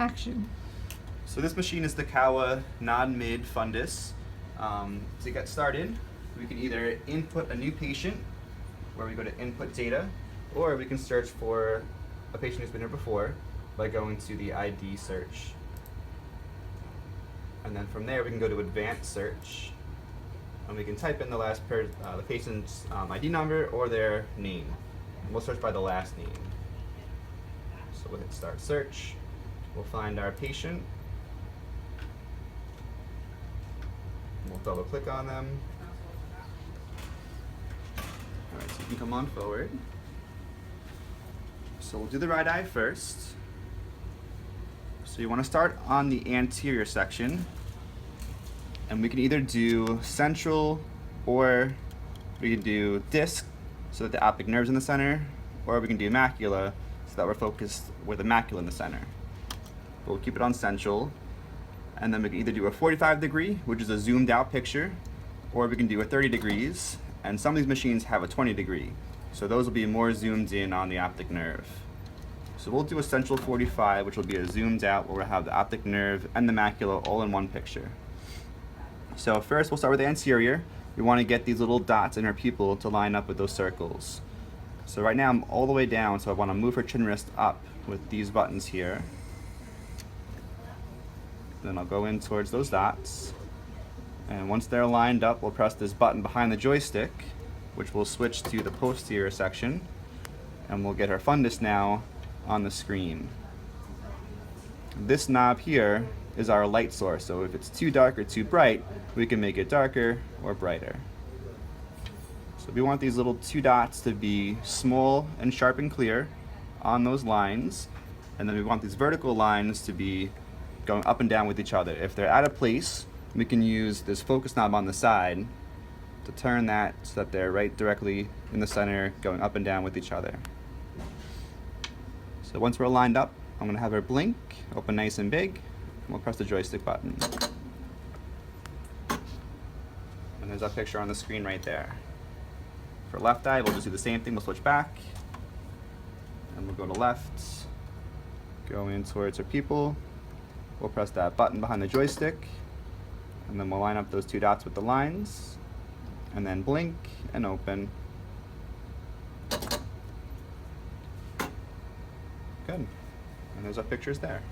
action. So this machine is the Kowa Nonmyd fundus. To get started, we can either input a new patient, where we go to input data, or we can search for a patient who's been here before by going to the ID search. And then from there we can go to advanced search, and we can type in the patient's ID number or their name. And we'll search by the last name. So we'll hit start search. We'll find our patient. We'll double click on them. Alright, so you can come on forward. So we'll do the right eye first. So you want to start on the anterior section, and we can either do central, or we can do disc so that the optic nerve's in the center, or we can do macula so that we're focused with the macula in the center. But we'll keep it on central, and then we can either do a 45 degree, which is a zoomed out picture, or we can do a 30 degrees, and some of these machines have a 20 degree. So those will be more zoomed in on the optic nerve. So we'll do a central 45, which will be a zoomed out, where we'll have the optic nerve and the macula all in one picture. So first we'll start with the anterior. We want to get these little dots in her pupil to line up with those circles. So right now I'm all the way down, so I want to move her chin wrist up with these buttons here. Then I'll go in towards those dots. And once they're lined up, we'll press this button behind the joystick, which will switch to the posterior section. And we'll get her fundus now on the screen. This knob here is our light source, so if it's too dark or too bright, we can make it darker or brighter. So we want these little two dots to be small and sharp and clear on those lines, and then we want these vertical lines to be going up and down with each other. If they're out of place, we can use this focus knob on the side to turn that so that they're right directly in the center, going up and down with each other. So once we're lined up, I'm going to have her blink, open nice and big, and we'll press the joystick button. And there's our picture on the screen right there. For left eye, we'll just do the same thing. We'll switch back, and we'll go to left, go in towards her pupil. We'll press that button behind the joystick, and then we'll line up those two dots with the lines, and then blink and open. Good. And there's our pictures there.